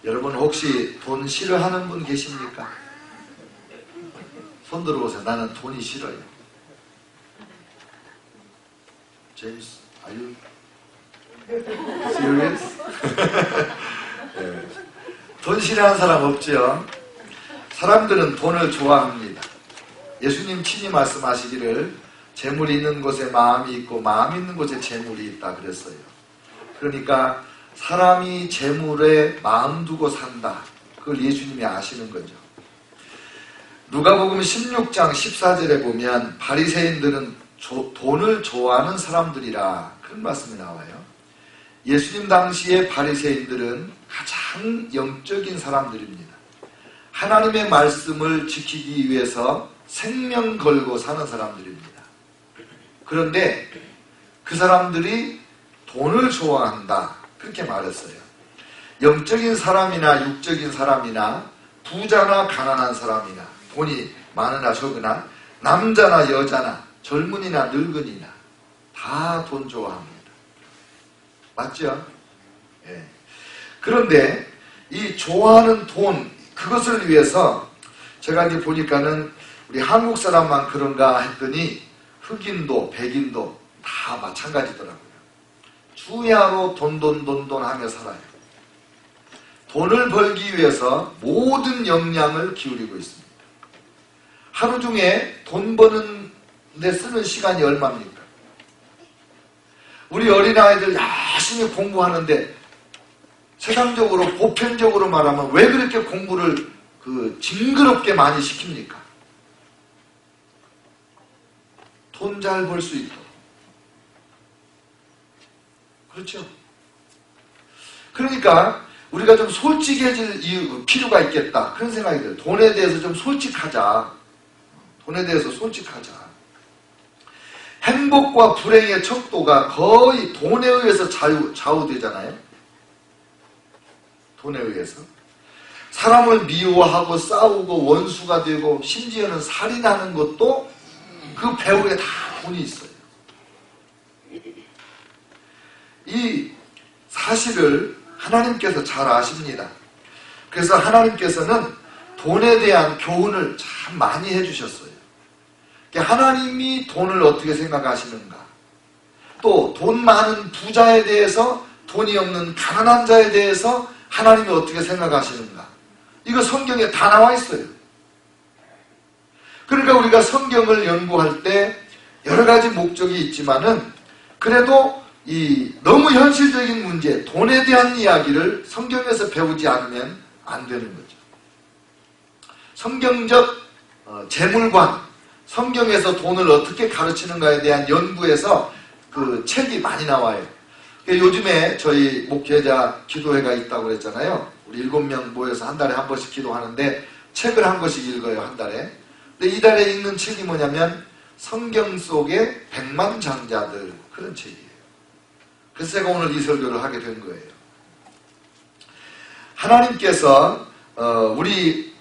여러분 혹시 돈 싫어하는 분 계십니까? 손 들어보세요. 나는 돈이 싫어요. 제임스, are you serious? 네. 돈 싫어하는 사람 없죠? 사람들은 돈을 좋아합니다. 예수님 친히 말씀하시기를 재물이 있는 곳에 마음이 있고 마음이 있는 곳에 재물이 있다 그랬어요. 그러니까 사람이 재물에 마음 두고 산다. 그걸 예수님이 아시는 거죠. 누가복음 16장 14절에 보면 바리새인들은 돈을 좋아하는 사람들이라 그런 말씀이 나와요. 예수님 당시의 바리새인들은 가장 영적인 사람들입니다. 하나님의 말씀을 지키기 위해서 생명 걸고 사는 사람들입니다. 그런데 그 사람들이 돈을 좋아한다. 그렇게 말했어요. 영적인 사람이나 육적인 사람이나 부자나 가난한 사람이나 돈이 많으나 적으나 남자나 여자나 젊은이나 늙은이나 다 돈 좋아합니다. 맞죠? 예. 그런데 이 좋아하는 돈, 그것을 위해서 제가 이제 보니까는 우리 한국 사람만 그런가 했더니 흑인도 백인도 다 마찬가지더라고요. 주야로 돈 하며 살아요. 돈을 벌기 위해서 모든 역량을 기울이고 있습니다. 하루 중에 돈 버는 데 쓰는 시간이 얼마입니까? 우리 어린아이들 열심히 공부하는데 세상적으로 보편적으로 말하면 왜 그렇게 공부를 징그럽게 많이 시킵니까? 돈 잘 벌 수 있도록. 그렇죠? 그러니까 우리가 좀 솔직해질 필요가 있겠다. 그런 생각이 들어요. 돈에 대해서 좀 솔직하자. 돈에 대해서 솔직하자. 행복과 불행의 척도가 거의 돈에 의해서 좌우되잖아요. 돈에 의해서. 사람을 미워하고 싸우고 원수가 되고 심지어는 살인하는 것도 그 배후에 다 돈이 있어요. 이 사실을 하나님께서 잘 아십니다. 그래서 하나님께서는 돈에 대한 교훈을 참 많이 해주셨어요. 하나님이 돈을 어떻게 생각하시는가, 또 돈 많은 부자에 대해서 돈이 없는 가난한 자에 대해서 하나님이 어떻게 생각하시는가, 이거 성경에 다 나와 있어요. 그러니까 우리가 성경을 연구할 때 여러 가지 목적이 있지만은 그래도 이 너무 현실적인 문제, 돈에 대한 이야기를 성경에서 배우지 않으면 안 되는 거죠. 성경적 재물관, 성경에서 돈을 어떻게 가르치는가에 대한 연구에서 그 책이 많이 나와요. 요즘에 저희 목회자 기도회가 있다고 그랬잖아요. 우리 7명 모여서 한 달에 한 번씩 기도하는데 책을 한 권씩 읽어요, 한 달에. 근데 이달에 읽는 책이 뭐냐면 성경 속의 백만장자들, 그런 책이에요. 그래서 제가 오늘 이 설교를 하게 된 거예요. 하나님께서 우리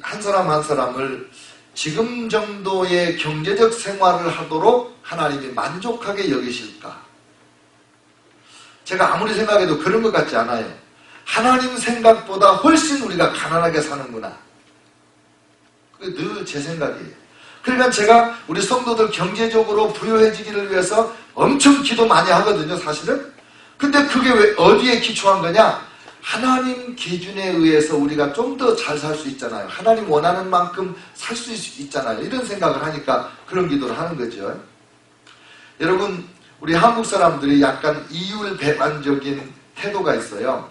한 사람 한 사람을 지금 정도의 경제적 생활을 하도록 하나님이 만족하게 여기실까? 제가 아무리 생각해도 그런 것 같지 않아요. 하나님 생각보다 훨씬 우리가 가난하게 사는구나. 그게 늘 제 생각이에요. 그러니까 제가 우리 성도들 경제적으로 부유해지기를 위해서 엄청 기도 많이 하거든요, 사실은. 근데 그게 왜 어디에 기초한 거냐? 하나님 기준에 의해서 우리가 좀 더 잘 살 수 있잖아요. 하나님 원하는 만큼 살 수 있잖아요. 이런 생각을 하니까 그런 기도를 하는 거죠. 여러분, 우리 한국 사람들이 약간 이율배반적인 태도가 있어요.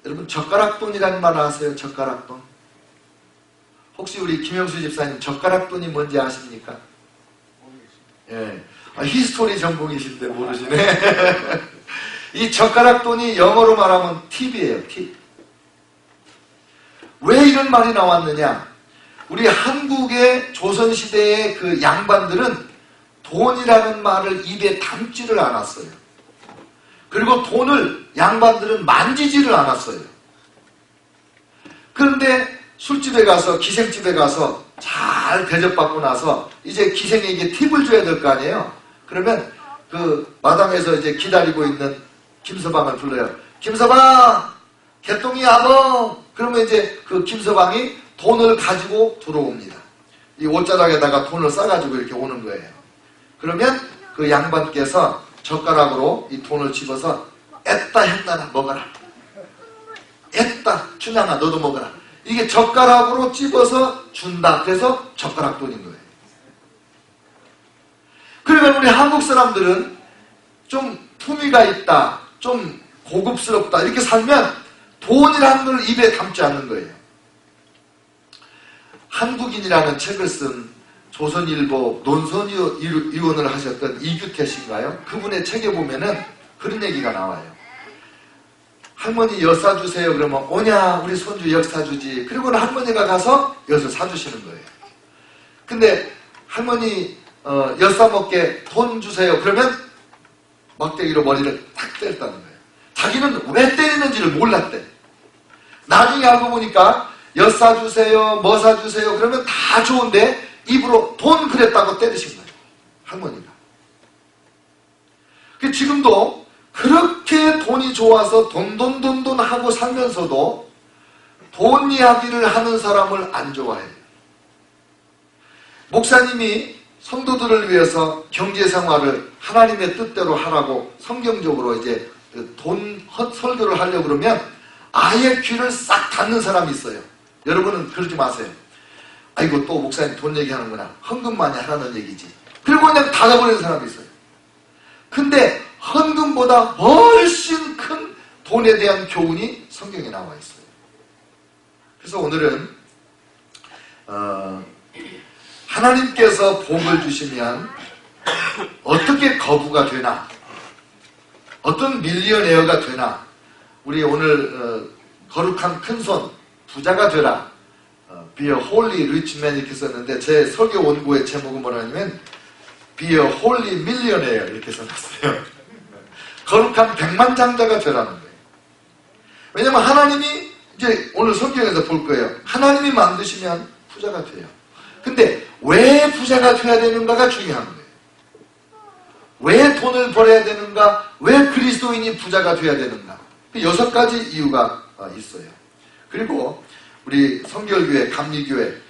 여러분, 젓가락돈이라는 말 아세요? 젓가락돈. 혹시 우리 김영수 집사님 젓가락돈이 뭔지 아십니까? 예. 히스토리 전공이신데 모르시네. 이 젓가락돈이 영어로 말하면 팁이에요, 팁. 왜 이런 말이 나왔느냐? 우리 한국의 조선시대의 그 양반들은 돈이라는 말을 입에 담지를 않았어요. 그리고 돈을 양반들은 만지지를 않았어요. 그런데 술집에 가서, 기생집에 가서 잘 대접받고 나서 이제 기생에게 팁을 줘야 될 거 아니에요? 그러면 그 마당에서 이제 기다리고 있는 김서방을 불러요. 김서방! 개똥이 아버! 그러면 이제 그 김서방이 돈을 가지고 들어옵니다. 이 옷자락에다가 돈을 싸가지고 이렇게 오는 거예요. 그러면 그 양반께서 젓가락으로 이 돈을 집어서 애따 했나나 먹어라. 애따 춘향아 너도 먹어라. 이게 젓가락으로 집어서 준다. 그래서 젓가락 돈인 거예요. 그러면 우리 한국 사람들은 좀 품위가 있다, 좀 고급스럽다 이렇게 살면 돈이라는 걸 입에 담지 않는 거예요. 한국인이라는 책을 쓴 조선일보 논설위원을 하셨던 이규태씨인가요? 그분의 책에 보면은 그런 얘기가 나와요. 할머니 엿 사주세요. 그러면 오냐 우리 손주 엿 사주지. 그리고는 할머니가 가서 엿을 사주시는 거예요. 근데 할머니 엿 사먹게 돈 주세요. 그러면 막대기로 머리를 탁 때렸다는 거예요. 자기는 왜 때리는지를 몰랐대. 나중에 알고 보니까 엿 사주세요, 뭐 사주세요. 그러면 다 좋은데 입으로 돈 그랬다고 때리신 거예요. 할머니가. 지금도 그렇게 돈이 좋아서 돈 하고 살면서도 돈 이야기를 하는 사람을 안 좋아해요. 목사님이 성도들을 위해서 경제생활을 하나님의 뜻대로 하라고 성경적으로 이제 돈 설교를 하려고 그러면 아예 귀를 싹 닫는 사람이 있어요. 여러분은 그러지 마세요. 아이고 또 목사님 돈 얘기하는구나. 헌금 많이 하라는 얘기지. 그리고 그냥 닫아버리는 사람이 있어요. 근데 헌금보다 훨씬 큰 돈에 대한 교훈이 성경에 나와 있어요. 그래서 오늘은 하나님께서 복을 주시면 어떻게 거부가 되나, 어떤 밀리언에어가 되나, 우리 오늘 거룩한 큰손 부자가 되라, Be a holy rich man 이렇게 썼는데 제 설교 원고의 제목은 뭐라냐면 Be a holy millionaire 이렇게 써놨어요. 거룩한 백만장자가 되라는 거예요. 왜냐면 하나님이 이제 오늘 성경에서 볼 거예요. 하나님이 만드시면 부자가 돼요. 근데 왜 부자가 돼야 되는가가 중요한 거예요. 왜 돈을 벌어야 되는가? 왜 그리스도인이 부자가 돼야 되는가? 6가지 이유가 있어요. 그리고 우리 성결교회, 감리교회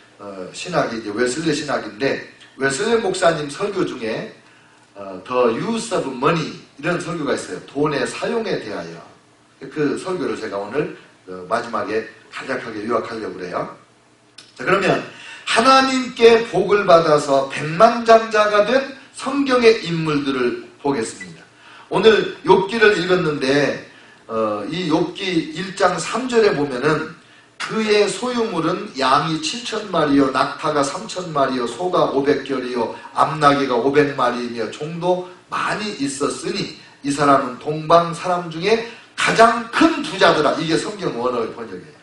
신학이 이제 웨슬레 신학인데 웨슬레 목사님 설교 중에 The Use of Money 이런 설교가 있어요. 돈의 사용에 대하여. 그 설교를 제가 오늘 마지막에 간략하게 요약하려고 그래요. 자, 그러면 하나님께 복을 받아서 백만장자가 된 성경의 인물들을 보겠습니다. 오늘 욥기를 읽었는데 이 욥기 1장 3절에 보면은 그의 소유물은 양이 7,000마리요 낙타가 3,000마리요 소가 500결이요 암나귀가 500마리이며 종도 많이 있었으니 이 사람은 동방 사람 중에 가장 큰 부자더라. 이게 성경 원어의 번역이에요.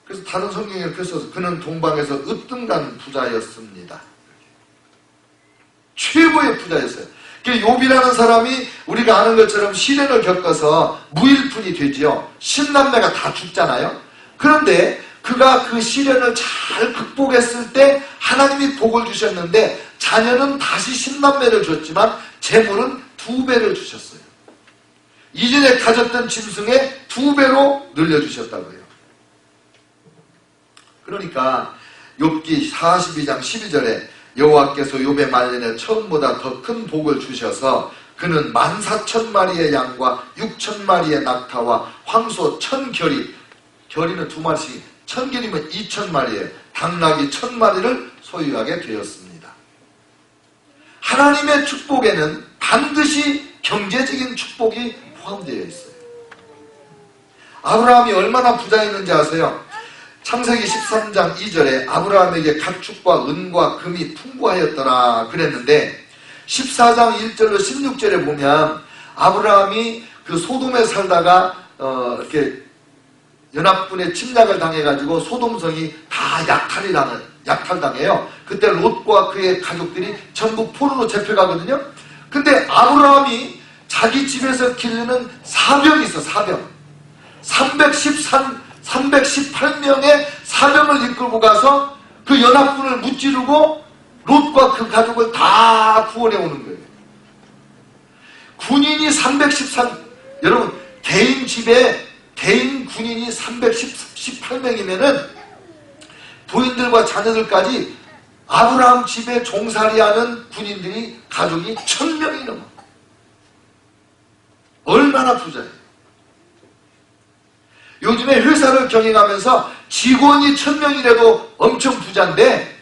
그래서 다른 성경에 이렇게 써서 그는 동방에서 으뜸간 부자였습니다. 최고의 부자였어요. 욥이라는 사람이 우리가 아는 것처럼 시련을 겪어서 무일푼이 되지요. 10남매가 다 죽잖아요. 그런데 그가 그 시련을 잘 극복했을 때 하나님이 복을 주셨는데 자녀는 다시 10남매를 줬지만 재물은 2배를 주셨어요. 이전에 가졌던 짐승의 2배로 늘려주셨다고요. 그러니까 욥기 42장 12절에 여호와께서 욥의 말년에 처음보다 더 큰 복을 주셔서 그는 14,000마리의 양과 6,000마리의 낙타와 황소 1,000결이, 결이는 2마리씩 1,000결이면 2,000마리예요. 당나귀 1,000마리를 소유하게 되었습니다. 하나님의 축복에는 반드시 경제적인 축복이 포함되어 있어요. 아브라함이 얼마나 부자였는지 아세요? 창세기 13장 2절에 아브라함에게 가축과 은과 금이 풍부하였더라 그랬는데 14장 1절로 16절에 보면 아브라함이 그 소돔에 살다가 이렇게 연합군의 침략을 당해가지고 소돔성이 다 약탈당해요. 그때 롯과 그의 가족들이 전부 포로로 잡혀가거든요. 근데 아브라함이 자기 집에서 기르는 사병이 있어. 사병 318명의 사병을 이끌고 가서 그 연합군을 무찌르고 롯과 그 가족을 다 구원해 오는 거예요. 군인이 313, 여러분, 대인 집에 대인 군인이 318명이면은 부인들과 자녀들까지 아브라함 집에 종살이하는 군인들이 가족이 1000명이 넘어. 얼마나 부자예요. 요즘에 회사를 경영하면서 직원이 1000명이라도 엄청 부자인데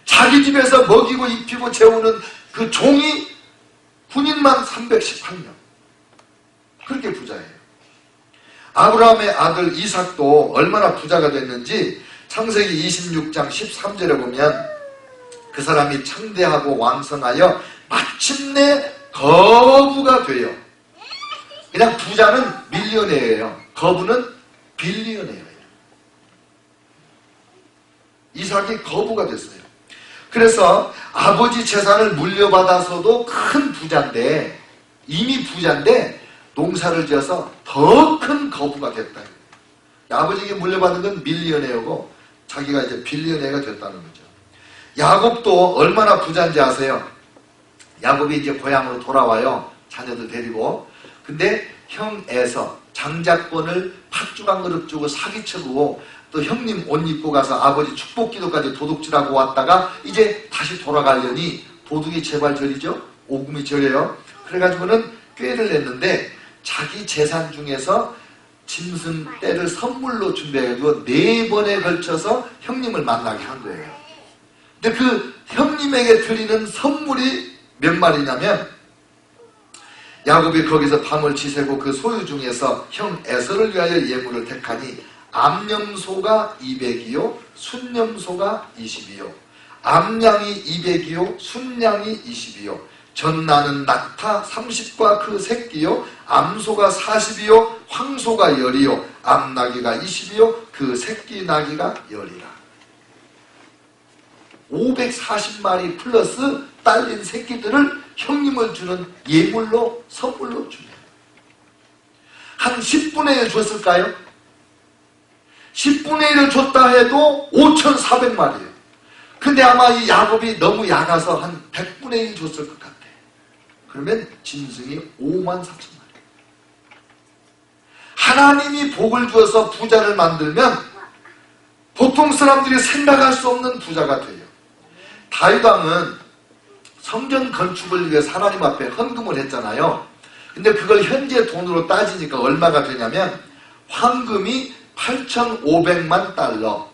자기 집에서 먹이고 입히고 재우는 그 종이 군인만 318명. 그렇게 부자예요. 아브라함의 아들 이삭도 얼마나 부자가 됐는지 창세기 26장 13절에 보면 그 사람이 창대하고 왕성하여 마침내 거부가 돼요. 그냥 부자는 밀리언이에요. 거부는 빌리언이에요. 이삭이 거부가 됐어요. 그래서 아버지 재산을 물려받아서도 큰 부자인데, 이미 부자인데 농사를 지어서 더 큰 거부가 됐다. 아버지에게 물려받은 건 밀리언이고 자기가 이제 빌리언이가 됐다는 거죠. 야곱도 얼마나 부자인지 아세요? 야곱이 이제 고향으로 돌아와요. 자녀들 데리고. 근데 형 에서 장자권을 팥죽 한 그릇 주고 사기쳐고 또 형님 옷 입고 가서 아버지 축복기도까지 도둑질하고 왔다가 이제 다시 돌아가려니 도둑이 제발 저리죠? 오금이 저려요. 그래가지고는 꾀를 냈는데 자기 재산 중에서 짐승 떼를 선물로 준비해가지고 4번에 걸쳐서 형님을 만나게 한 거예요. 근데 그 형님에게 드리는 선물이 몇 마리냐면 야곱이 거기서 밤을 지새고 그 소유 중에서 형 에서를 위하여 예물을 택하니 암염소가 200이요 순염소가 20이요 암양이 200이요 순양이 20이요 전나는 낙타 30과 그 새끼요 암소가 40이요 황소가 10이요 암나귀가 20이요 그 새끼 나귀가 10이라. 540마리 플러스 딸린 새끼들을 형님을 주는 예물로 선물로 줍니다. 한 10분의 1 줬을까요? 10분의 1을 줬다 해도 5,400마리예요. 근데 아마 이 야곱이 너무 약아서 한 100분의 1 줬을 것 같아. 그러면 짐승이 53,000마리. 하나님이 복을 주어서 부자를 만들면 보통 사람들이 생각할 수 없는 부자가 돼요. 다윗 왕은 성전 건축을 위해서 하나님 앞에 헌금을 했잖아요. 근데 그걸 현재 돈으로 따지니까 얼마가 되냐면 황금이 8,500만 달러,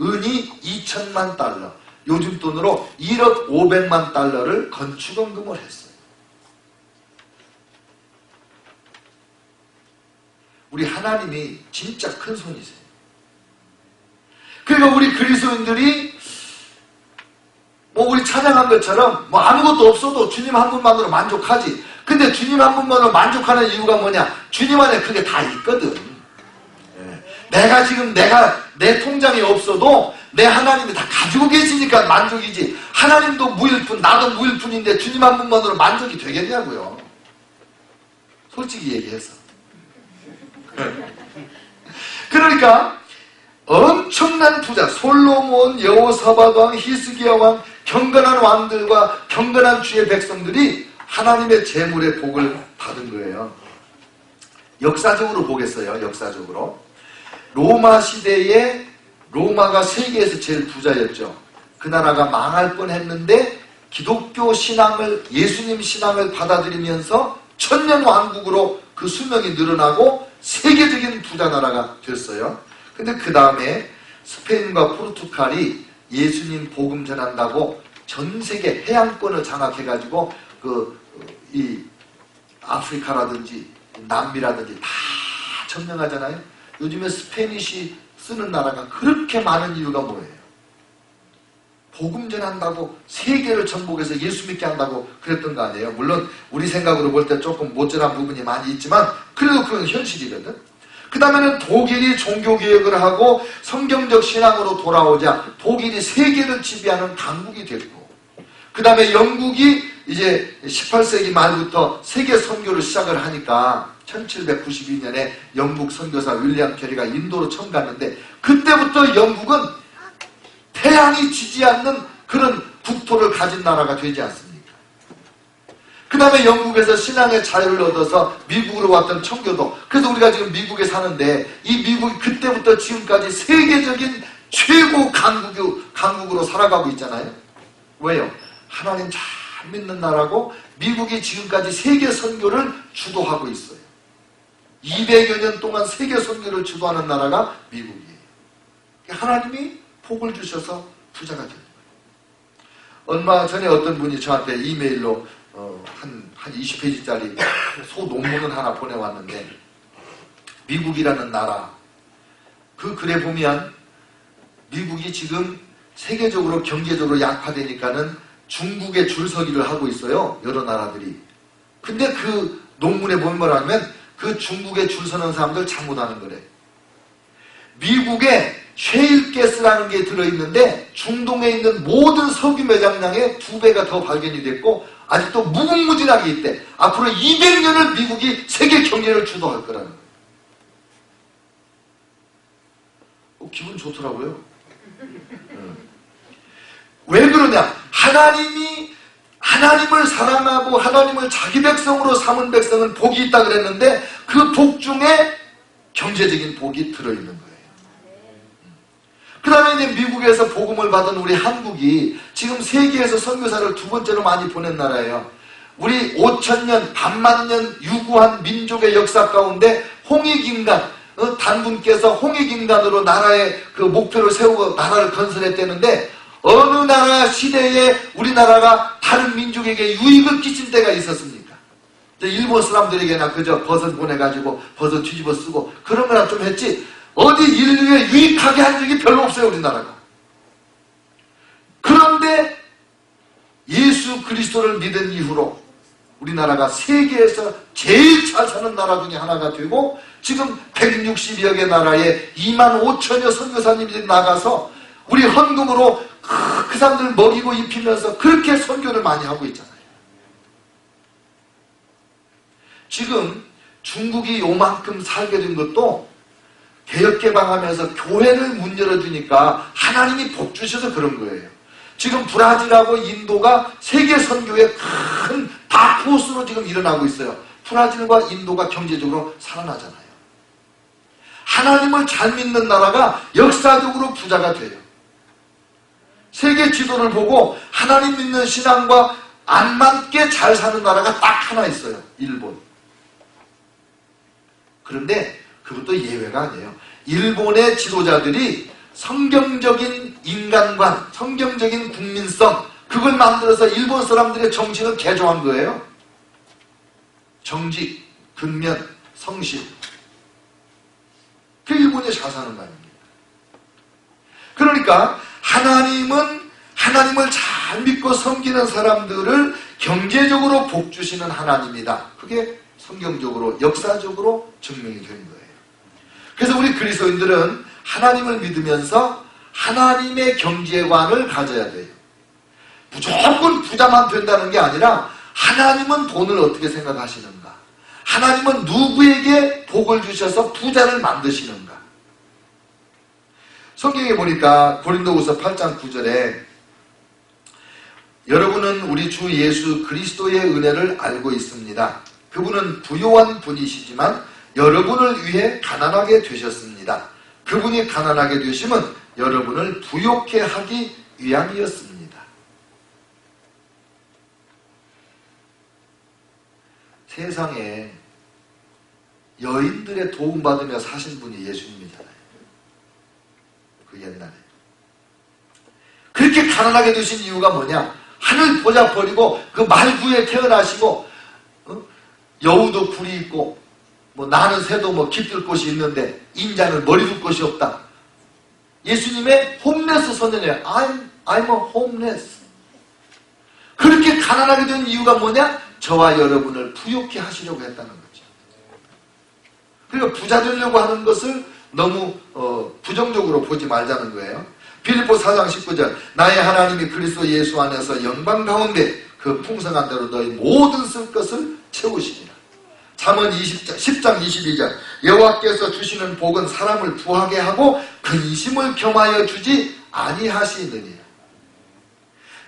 은이 2,000만 달러, 요즘 돈으로 1억 500만 달러를 건축헌금을 했어요. 우리 하나님이 진짜 큰 손이세요. 그러니까 우리 그리스도인들이 우리 찬양한 것처럼 아무것도 없어도 주님 한 분만으로 만족하지. 근데 주님 한 분만으로 만족하는 이유가 뭐냐? 주님 안에 그게 다 있거든. 내가 지금 내 통장이 없어도 내 하나님이 다 가지고 계시니까 만족이지. 하나님도 무일푼, 나도 무일푼인데 주님 한 분만으로 만족이 되겠냐고요. 솔직히 얘기해서. 그러니까 엄청난 부자, 솔로몬, 여호사밧 왕, 히스기야 왕, 경건한 왕들과 경건한 주의 백성들이 하나님의 재물의 복을 받은 거예요. 역사적으로 보겠어요. 역사적으로. 로마 시대에 로마가 세계에서 제일 부자였죠. 그 나라가 망할 뻔했는데 기독교 신앙을, 예수님 신앙을 받아들이면서 천년 왕국으로 그 수명이 늘어나고 세계적인 부자 나라가 됐어요. 근데 그 다음에 스페인과 포르투갈이 예수님 복음 전한다고 전 세계 해양권을 장악해가지고 이 아프리카라든지 남미라든지 다 점령하잖아요. 요즘에 스페니시 쓰는 나라가 그렇게 많은 이유가 뭐예요? 복음 전한다고 세계를 정복해서 예수 믿게 한다고 그랬던 거 아니에요? 물론 우리 생각으로 볼 때 조금 모자란 부분이 많이 있지만 그래도 그건 현실이거든. 그 다음에는 독일이 종교개혁을 하고 성경적 신앙으로 돌아오자 독일이 세계를 지배하는 강국이 됐고, 그 다음에 영국이 이제 18세기 말부터 세계 선교를 시작을 하니까 1792년에 영국 선교사 윌리엄 캐리가 인도로 처음 갔는데 그때부터 영국은 태양이 지지 않는 그런 국토를 가진 나라가 되지 않습니까? 그 다음에 영국에서 신앙의 자유를 얻어서 미국으로 왔던 청교도. 그래서 우리가 지금 미국에 사는데 이 미국이 그때부터 지금까지 세계적인 최고 강국으로 살아가고 있잖아요. 왜요? 하나님 잘 믿는 나라고 미국이 지금까지 세계 선교를 주도하고 있어요. 200여 년 동안 세계 선교를 주도하는 나라가 미국이에요. 하나님이 복을 주셔서 부자가 됩니다. 얼마 전에 어떤 분이 저한테 이메일로 한 20페이지짜리 소논문을 하나 보내왔는데, 미국이라는 나라, 그 글에 보면 미국이 지금 세계적으로 경제적으로 약화되니까는 중국에 줄서기를 하고 있어요. 여러 나라들이. 근데 그 논문에 보면 뭐라면 그 중국에 줄 서는 사람들 잘못하는 거래. 미국에 셰일가스라는 게 들어있는데 중동에 있는 모든 석유 매장량의 2배가 더 발견이 됐고 아직도 무궁무진하게 있대. 앞으로 200년을 미국이 세계 경제를 주도할 거라는 거예요. 기분 좋더라고요. 왜 그러냐? 하나님을 사랑하고 하나님을 자기 백성으로 삼은 백성은 복이 있다 그랬는데 그 복 중에 경제적인 복이 들어있는 거예요. 그 다음에 이제 미국에서 복음을 받은 우리 한국이 지금 세계에서 선교사를 2번째로 많이 보낸 나라예요. 우리 5,000년, 반만년 유구한 민족의 역사 가운데 홍익인간, 단분께서 홍익인간으로 나라의 그 목표를 세우고 나라를 건설했다는데 어느 나라 시대에 우리나라가 다른 민족에게 유익을 끼친 때가 있었습니까? 일본 사람들에게나 그저 버섯 보내가지고 버섯 뒤집어 쓰고 그런 거나 좀 했지 어디 인류에 유익하게 한 적이 별로 없어요, 우리나라가. 그런데 예수 그리스도를 믿은 이후로 우리나라가 세계에서 제일 잘 사는 나라 중에 하나가 되고 지금 160여 개 나라에 25,000여 선교사님들이 나가서 우리 헌금으로 그 사람들 먹이고 입히면서 그렇게 선교를 많이 하고 있잖아요. 지금 중국이 요만큼 살게 된 것도 개혁개방하면서 교회를 문 열어주니까 하나님이 복 주셔서 그런 거예요. 지금 브라질하고 인도가 세계 선교의 큰 다크호스로 지금 일어나고 있어요. 브라질과 인도가 경제적으로 살아나잖아요. 하나님을 잘 믿는 나라가 역사적으로 부자가 돼요. 세계 지도를 보고 하나님 믿는 신앙과 안 맞게 잘 사는 나라가 딱 하나 있어요. 일본. 그런데 그것도 예외가 아니에요. 일본의 지도자들이 성경적인 인간관, 성경적인 국민성, 그걸 만들어서 일본 사람들의 정신을 개조한 거예요. 정직, 근면, 성실. 그 일본이 잘 사는 말입니다. 그러니까 하나님을 잘 믿고 섬기는 사람들을 경제적으로 복 주시는 하나님이다. 그게 성경적으로, 역사적으로 증명이 된 거예요. 그래서 우리 그리스도인들은 하나님을 믿으면서 하나님의 경제관을 가져야 돼요. 무조건 부자만 된다는 게 아니라 하나님은 돈을 어떻게 생각하시는가? 하나님은 누구에게 복을 주셔서 부자를 만드시는가? 성경에 보니까 고린도후서 8장 9절에 여러분은 우리 주 예수 그리스도의 은혜를 알고 있습니다. 그분은 부요한 분이시지만 여러분을 위해 가난하게 되셨습니다. 그분이 가난하게 되심은 여러분을 부요케 하기 위함이었습니다. 세상에 여인들의 도움받으며 사신 분이 예수님이잖아요. 그 옛날에. 그렇게 가난하게 되신 이유가 뭐냐? 하늘 보자 버리고 그 말구에 태어나시고 여우도 굴이 있고 나는 새도 깃들 곳이 있는데 인자는 머리 둘 곳이 없다. 예수님의 홈레스 선언이에요. I'm a homeless. 그렇게 가난하게 된 이유가 뭐냐? 저와 여러분을 부욕케 하시려고 했다는 거죠. 그러니까 부자 되려고 하는 것을 너무 부정적으로 보지 말자는 거예요. 빌립보 4장 19절 나의 하나님이 그리스도 예수 안에서 영광 가운데 그 풍성한 대로 너희 모든 쓸 것을 채우시리라. 잠언 10장 22절 여호와께서 주시는 복은 사람을 부하게 하고 근심을 겸하여 주지 아니하시느니라.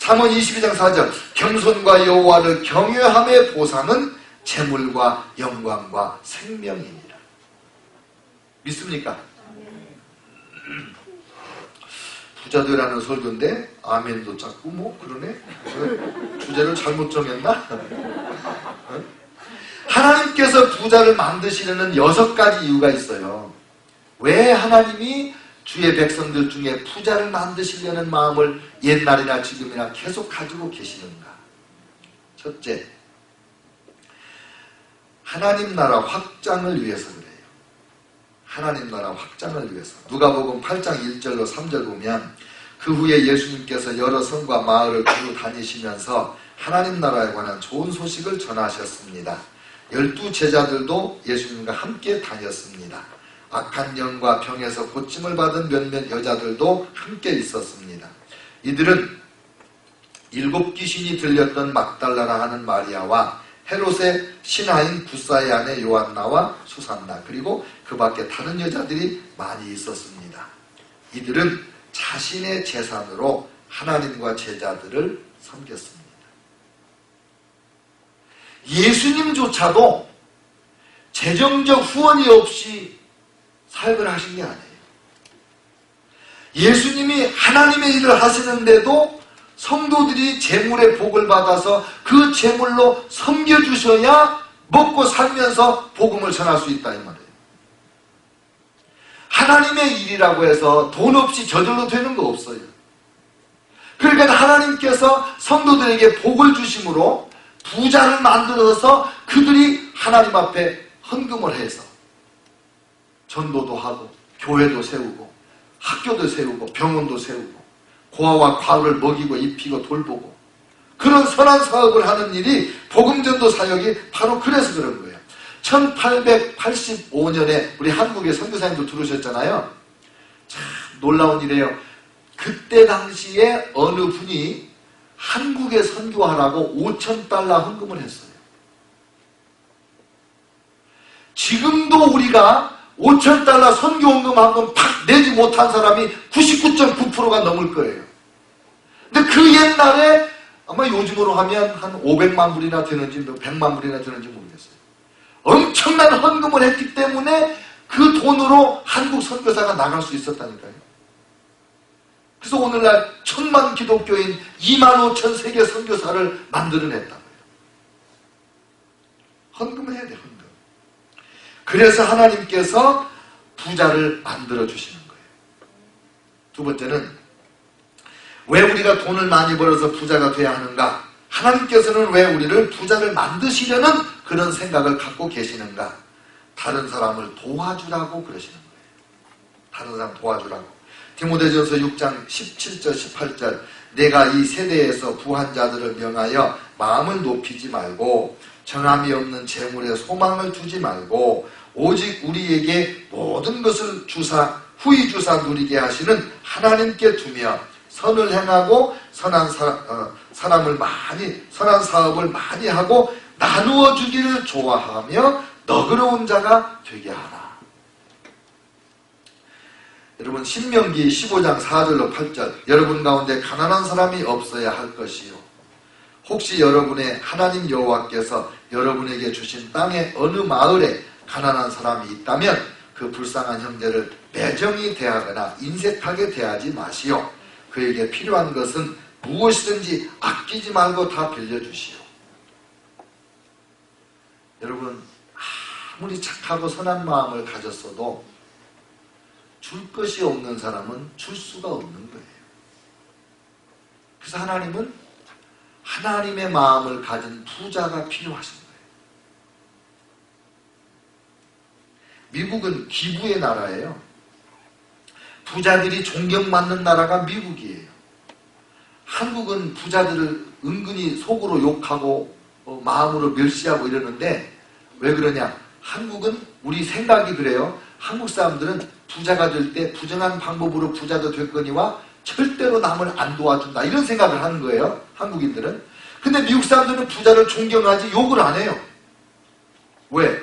잠언 22장 4절 겸손과 여호와를 경외함의 보상은 재물과 영광과 생명이니라. 믿습니까? 부자되라는 설교인데 아멘도 작고 뭐 그러네. 주제를 잘못 정했나? 하나님께서 부자를 만드시려는 6가지 이유가 있어요. 왜 하나님이 주의 백성들 중에 부자를 만드시려는 마음을 옛날이나 지금이나 계속 가지고 계시는가? 첫째, 하나님 나라 확장을 위해서 그래요. 하나님 나라 확장을 위해서. 누가복음 8장 1절로 3절 보면 그 후에 예수님께서 여러 성과 마을을 두루 다니시면서 하나님 나라에 관한 좋은 소식을 전하셨습니다. 12 제자들도 예수님과 함께 다녔습니다. 악한 영과 병에서 고침을 받은 몇몇 여자들도 함께 있었습니다. 이들은 7 귀신이 들렸던 막달라라 하는 마리아와 헤롯의 신하인 구사의 아내 요한나와 수산나, 그리고 그 밖에 다른 여자들이 많이 있었습니다. 이들은 자신의 재산으로 하나님과 제자들을 섬겼습니다. 예수님조차도 재정적 후원이 없이 사역을 하신 게 아니에요. 예수님이 하나님의 일을 하시는데도 성도들이 재물의 복을 받아서 그 재물로 섬겨주셔야 먹고 살면서 복음을 전할 수 있다 이 말이에요. 하나님의 일이라고 해서 돈 없이 저절로 되는 거 없어요. 그러니까 하나님께서 성도들에게 복을 주심으로 부자를 만들어서 그들이 하나님 앞에 헌금을 해서 전도도 하고 교회도 세우고 학교도 세우고 병원도 세우고 고아와 과부를 먹이고 입히고 돌보고 그런 선한 사업을 하는 일이 복음전도 사역이 바로 그래서 그런 거예요. 1885년에 우리 한국의 선교사님도 들으셨잖아요. 참 놀라운 일이에요. 그때 당시에 어느 분이 한국에 선교하라고 $5,000 헌금을 했어요. 지금도 우리가 $5,000 선교 헌금 한 번 팍 내지 못한 사람이 99.9%가 넘을 거예요. 근데 그 옛날에 아마 요즘으로 하면 한 500만 불이나 되는지 100만 불이나 되는지 모르겠어요. 엄청난 헌금을 했기 때문에 그 돈으로 한국 선교사가 나갈 수 있었다니까요. 그래서 오늘날 1000만 기독교인 25,000 세계 선교사를 만들어냈다고요. 헌금을 해야 돼, 헌금. 그래서 하나님께서 부자를 만들어주시는 거예요. 두 번째는 왜 우리가 돈을 많이 벌어서 부자가 돼야 하는가? 하나님께서는 왜 우리를 부자를 만드시려는 그런 생각을 갖고 계시는가? 다른 사람을 도와주라고 그러시는 거예요. 다른 사람 도와주라고. 디모데전서 6장 17절 18절 내가 이 세대에서 부한 자들을 명하여 마음을 높이지 말고 정함이 없는 재물에 소망을 두지 말고 오직 우리에게 모든 것을 주사 후히 주사 누리게 하시는 하나님께 두며 선을 행하고 선한 사람을 많이 선한 사업을 많이 하고 나누어 주기를 좋아하며 너그러운 자가 되게 하라. 여러분 신명기 15장 4절로 8절 여러분 가운데 가난한 사람이 없어야 할 것이요 혹시 여러분의 하나님 여호와께서 여러분에게 주신 땅의 어느 마을에 가난한 사람이 있다면 그 불쌍한 형제를 매정히 대하거나 인색하게 대하지 마시오. 그에게 필요한 것은 무엇이든지 아끼지 말고 다 빌려주시오. 여러분 아무리 착하고 선한 마음을 가졌어도 줄 것이 없는 사람은 줄 수가 없는 거예요. 그래서 하나님은 하나님의 마음을 가진 부자가 필요하신 거예요. 미국은 기부의 나라예요. 부자들이 존경받는 나라가 미국이에요. 한국은 부자들을 은근히 속으로 욕하고 마음으로 멸시하고 이러는데 왜 그러냐? 한국은 우리 생각이 그래요. 한국 사람들은 부자가 될 때 부정한 방법으로 부자도 됐거니와 절대로 남을 안 도와준다 이런 생각을 하는 거예요. 한국인들은. 근데 미국 사람들은 부자를 존경하지 욕을 안 해요. 왜?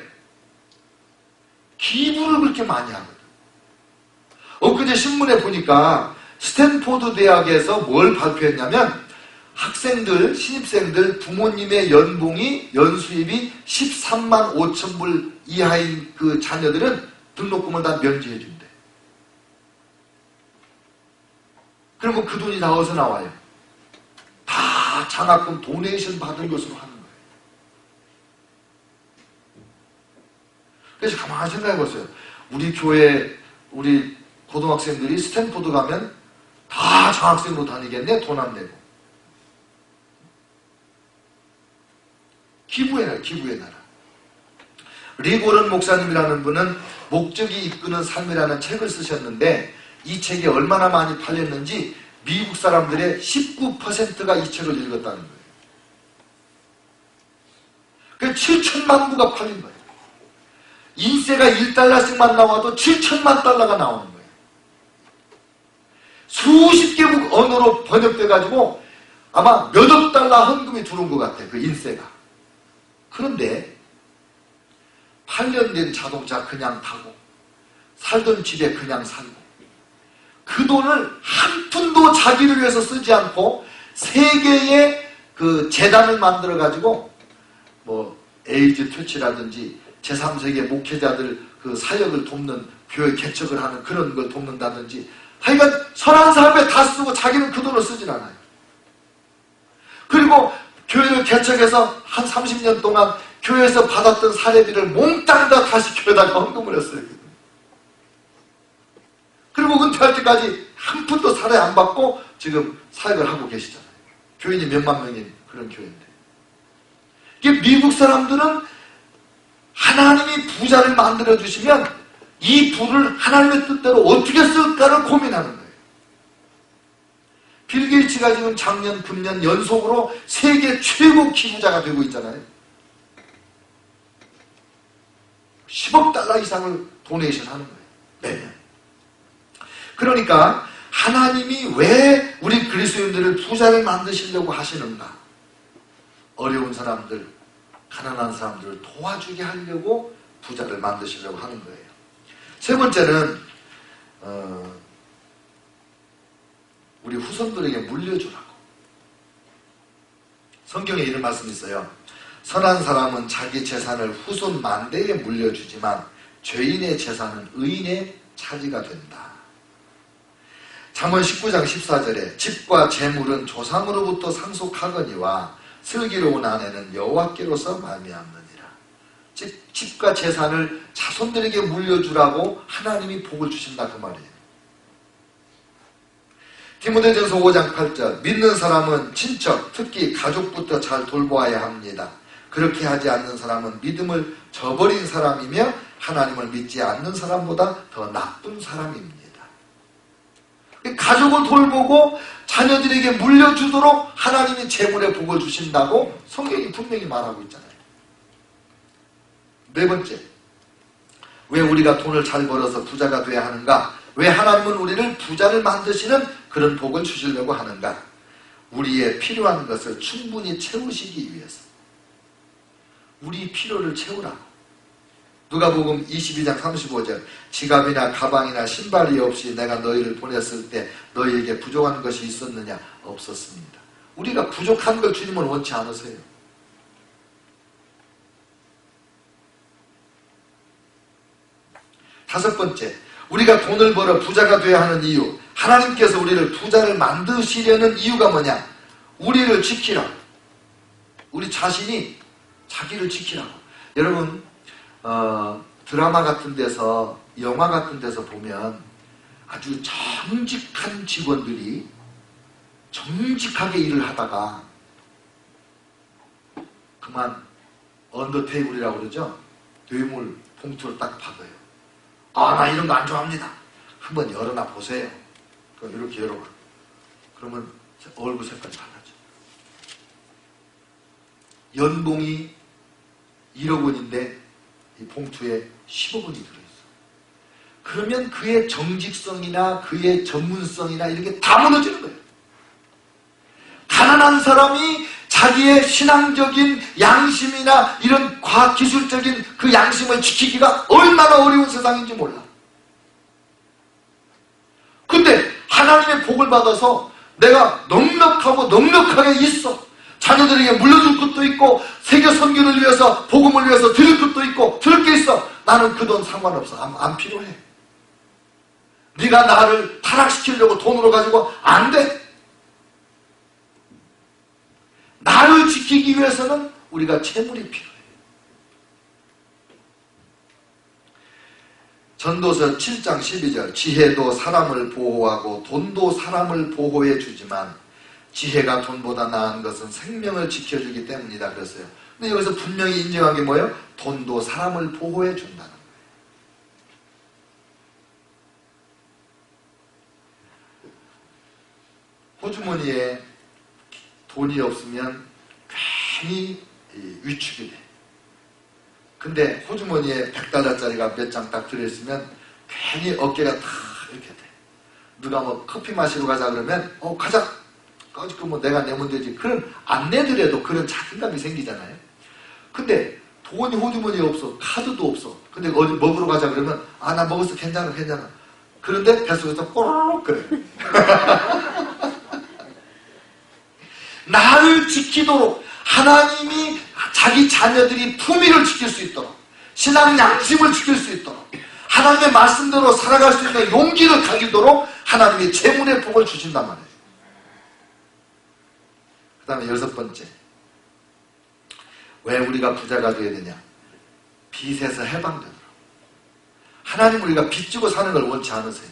기부를 그렇게 많이 하거든. 엊그제 신문에 보니까 스탠포드 대학에서 뭘 발표했냐면 학생들, 신입생들 부모님의 연수입이 13만 5천 불 이하인 그 자녀들은 등록금을 다 면제해 준대. 그러면 그 돈이 다 어디서 나와요? 다 장학금 도네이션 받은 것으로 하는 거예요. 그래서 가만히 생각해 보세요. 우리 교회, 우리 고등학생들이 스탠포드 가면 다 장학생으로 다니겠네? 돈 안 내고. 기부의 나라, 기부의 나라. 리고른 목사님이라는 분은 목적이 이끄는 삶이라는 책을 쓰셨는데 이 책이 얼마나 많이 팔렸는지 미국 사람들의 19%가 이 책을 읽었다는 거예요. 그래서 7천만 부가 팔린 거예요. 인세가 1달러씩만 나와도 7천만 달러가 나오는 거예요. 수십 개국 언어로 번역돼가지고 아마 몇억 달러 헌금이 들어온 것 같아요. 그 인세가. 그런데 8년 된 자동차 그냥 타고 살던 집에 그냥 살고 그 돈을 한 푼도 자기를 위해서 쓰지 않고 세계의 그 재단을 만들어 가지고 뭐 에이즈 퇴치라든지 제3세계 목회자들 그 사역을 돕는 교회 개척을 하는 그런 걸 돕는다든지 하여간 선한 삶에 다 쓰고 자기는 그 돈을 쓰진 않아요. 그리고 교회를 개척해서 한 30년 동안 교회에서 받았던 사례비를 몽땅 다 다시 교회에다가 헌금을 했어요. 그리고 은퇴할 때까지 한 푼도 사례 안 받고 지금 사역을 하고 계시잖아요. 교인이 몇만 명인 그런 교회인데. 이게 미국 사람들은 하나님이 부자를 만들어주시면 이 부를 하나님의 뜻대로 어떻게 쓸까를 고민하는 거예요. 빌 게이츠가 지금 작년, 금년 연속으로 세계 최고 기부자가 되고 있잖아요. 10억 달러 이상을 도네이션 하는 거예요. 매년. 그러니까 하나님이 왜 우리 그리스도인들을 부자를 만드시려고 하시는가? 어려운 사람들, 가난한 사람들을 도와주게 하려고 부자를 만드시려고 하는 거예요. 세 번째는 우리 후손들에게 물려주라고. 성경에 이런 말씀이 있어요. 선한 사람은 자기 재산을 후손 만대에 물려주지만 죄인의 재산은 의인의 차지가 된다. 잠언 19장 14절에 집과 재물은 조상으로부터 상속하거니와 슬기로운 아내는 여호와께로서 말미암느니라. 즉 집과 재산을 자손들에게 물려주라고 하나님이 복을 주신다 그 말이에요. 디모데전서 5장 8절 믿는 사람은 친척 특히 가족부터 잘 돌보아야 합니다. 그렇게 하지 않는 사람은 믿음을 저버린 사람이며 하나님을 믿지 않는 사람보다 더 나쁜 사람입니다. 가족을 돌보고 자녀들에게 물려주도록 하나님이 재물의 복을 주신다고 성경이 분명히 말하고 있잖아요. 네 번째, 왜 우리가 돈을 잘 벌어서 부자가 돼야 하는가? 왜 하나님은 우리를 부자를 만드시는 그런 복을 주시려고 하는가? 우리의 필요한 것을 충분히 채우시기 위해서. 우리 필요를 채우라고. 누가복음 22장 35절 지갑이나 가방이나 신발이 없이 내가 너희를 보냈을 때 너희에게 부족한 것이 있었느냐? 없었습니다. 우리가 부족한 걸 주님은 원치 않으세요. 다섯 번째, 우리가 돈을 벌어 부자가 되어야 하는 이유. 하나님께서 우리를 부자를 만드시려는 이유가 뭐냐? 우리를 지키라고. 우리 자신이 자기를 지키라고. 여러분 드라마 같은 데서 영화 같은 데서 보면 아주 정직한 직원들이 정직하게 일을 하다가 그만 언더테이블이라고 그러죠. 뇌물 봉투를 딱 받아요. 아, 나 이런 거 안 좋아합니다. 한번 열어놔 보세요. 이렇게 열어봐. 그러면 얼굴 색깔이 달라져. 연봉이 1억 원인데 이 봉투에 10억 원이 들어있어. 그러면 그의 정직성이나 그의 전문성이나 이런 게 다 무너지는 거예요. 가난한 사람이 자기의 신앙적인 양심이나 이런 과학기술적인 그 양심을 지키기가 얼마나 어려운 세상인지 몰라. 근데 하나님의 복을 받아서 내가 넉넉하고 넉넉하게 있어. 자녀들에게 물려줄 것도 있고 세계 선교를 위해서 복음을 위해서 드릴 것도 있고 드릴 게 있어. 나는 그 돈 상관없어. 안 필요해. 네가 나를 타락시키려고 돈으로 가지고 안 돼. 나를 지키기 위해서는 우리가 재물이 필요해. 전도서 7장 12절 지혜도 사람을 보호하고 돈도 사람을 보호해 주지만 지혜가 돈보다 나은 것은 생명을 지켜주기 때문이다 그랬어요. 근데 여기서 분명히 인정한 게 뭐예요? 돈도 사람을 보호해 준다는 거예요. 호주머니에 돈이 없으면 괜히 위축이 돼. 근데 호주머니에 $100짜리가 몇 장 딱 들어있으면 괜히 어깨가 탁 이렇게 돼. 누가 뭐 커피 마시러 가자 그러면 가자. 까짓거 뭐 내가 내면 되지. 그런 안 내더라도 그런 자신감이 생기잖아요. 근데 돈이 호주머니에 없어. 카드도 없어. 근데 어디 먹으러 가자 그러면 나 먹었어. 괜찮아. 그런데 뱃속에서 꼬르륵 그래. 나를 지키도록 하나님이 자기 자녀들이 품위를 지킬 수 있도록 신앙 양심을 지킬 수 있도록 하나님의 말씀대로 살아갈 수 있는 용기를 가지도록 하나님이 재물의 복을 주신단 말이에요. 그 다음에 6번째, 왜 우리가 부자가 되어야 되냐? 빚에서 해방되도록. 하나님 우리가 빚 지고 사는 걸 원치 않으세요.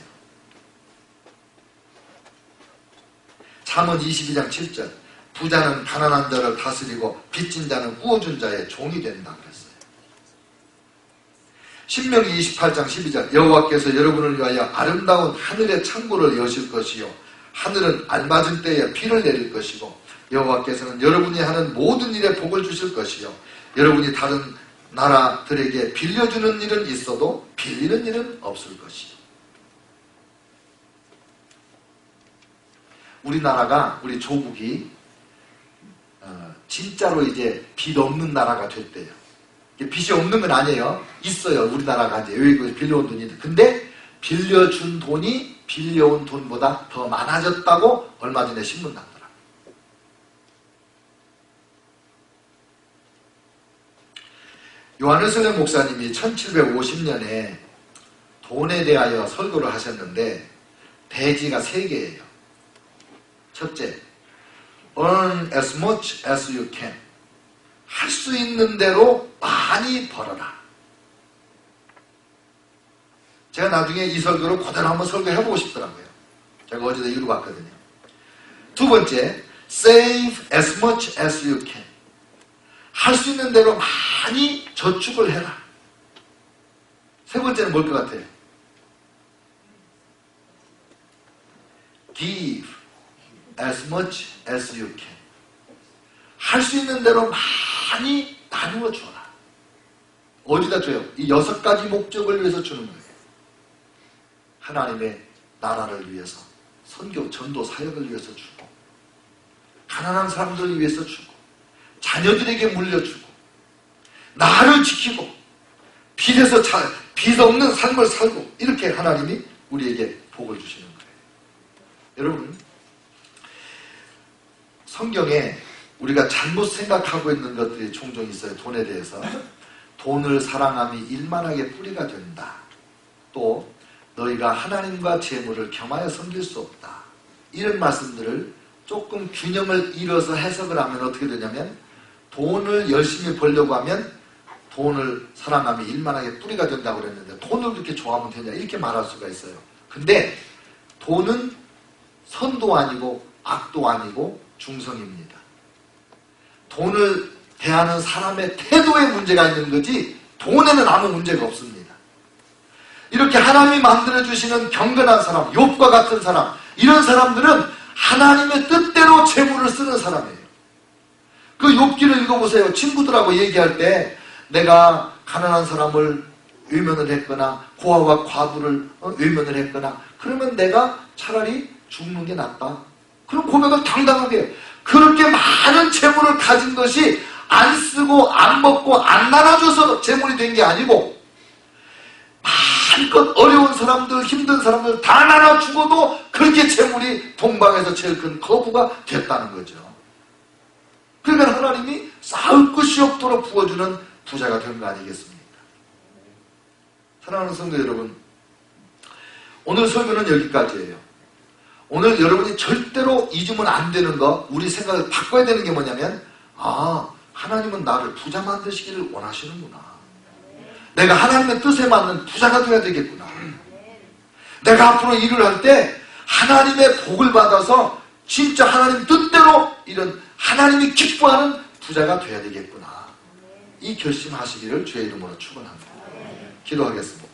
잠언 22장 7절 부자는 가난한 자를 다스리고 빚진 자는 구워준 자의 종이 된다 그랬어요. 신명기 28장 12절 여호와께서 여러분을 위하여 아름다운 하늘의 창고를 여실 것이요 하늘은 알맞은 때에 비를 내릴 것이고 여호와께서는 여러분이 하는 모든 일에 복을 주실 것이요 여러분이 다른 나라들에게 빌려주는 일은 있어도 빌리는 일은 없을 것이요. 우리나라가 우리 조국이 진짜로 이제 빚 없는 나라가 됐대요. 빚이 없는 건 아니에요. 있어요. 우리나라가 이제 외국에서 빌려온 돈이. 근데 빌려준 돈이 빌려온 돈보다 더 많아졌다고 얼마 전에 신문 났더라. 요한일서의 목사님이 1750년에 돈에 대하여 설교를 하셨는데 대지가 3개예요. 첫째, earn as much as you can. 할 수 있는 대로 많이 벌어라. 제가 나중에 이 설교를 그대로 한번 설교해보고 싶더라고요. 제가 어제도 읽어봤거든요. 두 번째, save as much as you can. 할 수 있는 대로 많이 저축을 해라. 세 번째는 뭘 것 같아요? give as much as you can. 할 수 있는 대로 많이 나누어 줘라. 어디다 줘요? 이 6가지 목적을 위해서 주는 거예요. 하나님의 나라를 위해서, 선교, 전도, 사역을 위해서 주고, 가난한 사람들을 위해서 주고, 자녀들에게 물려주고, 나를 지키고, 빚에서 빚 없는 삶을 살고, 이렇게 하나님이 우리에게 복을 주시는 거예요. 여러분, 성경에 우리가 잘못 생각하고 있는 것들이 종종 있어요. 돈에 대해서. 돈을 사랑함이 일만하게 뿌리가 된다. 또 너희가 하나님과 재물을 겸하여 섬길 수 없다. 이런 말씀들을 조금 균형을 잃어서 해석을 하면 어떻게 되냐면 돈을 열심히 벌려고 하면 돈을 사랑함이 일만하게 뿌리가 된다고 그랬는데 돈을 그렇게 좋아하면 되냐 이렇게 말할 수가 있어요. 근데 돈은 선도 아니고 악도 아니고 중성입니다. 돈을 대하는 사람의 태도에 문제가 있는 거지 돈에는 아무 문제가 없습니다. 이렇게 하나님이 만들어주시는 경건한 사람, 욥과 같은 사람, 이런 사람들은 하나님의 뜻대로 재물을 쓰는 사람이에요. 그 욥기를 읽어보세요. 친구들하고 얘기할 때 내가 가난한 사람을 외면을 했거나 고아와 과부를 외면을 했거나 그러면 내가 차라리 죽는 게 낫다. 그런 고백을 당당하게 해요. 그렇게 많은 재물을 가진 것이 안 쓰고 안 먹고 안 나눠줘서 재물이 된 게 아니고 한껏 어려운 사람들, 힘든 사람들 다 나눠 주고도 그렇게 재물이 동방에서 제일 큰 거부가 됐다는 거죠. 그러니까 하나님이 쌓을 것이 없도록 부어주는 부자가 된 거 아니겠습니까? 사랑하는 성도 여러분, 오늘 설교는 여기까지예요. 오늘 여러분이 절대로 잊으면 안 되는 거, 우리 생각을 바꿔야 되는 게 뭐냐면, 하나님은 나를 부자 만드시기를 원하시는구나. 내가 하나님의 뜻에 맞는 부자가 되어야 되겠구나. 내가 앞으로 일을 할 때 하나님의 복을 받아서 진짜 하나님 뜻대로 이런 하나님이 기뻐하는 부자가 되어야 되겠구나. 이 결심하시기를 주의 이름으로 축원합니다. 기도하겠습니다.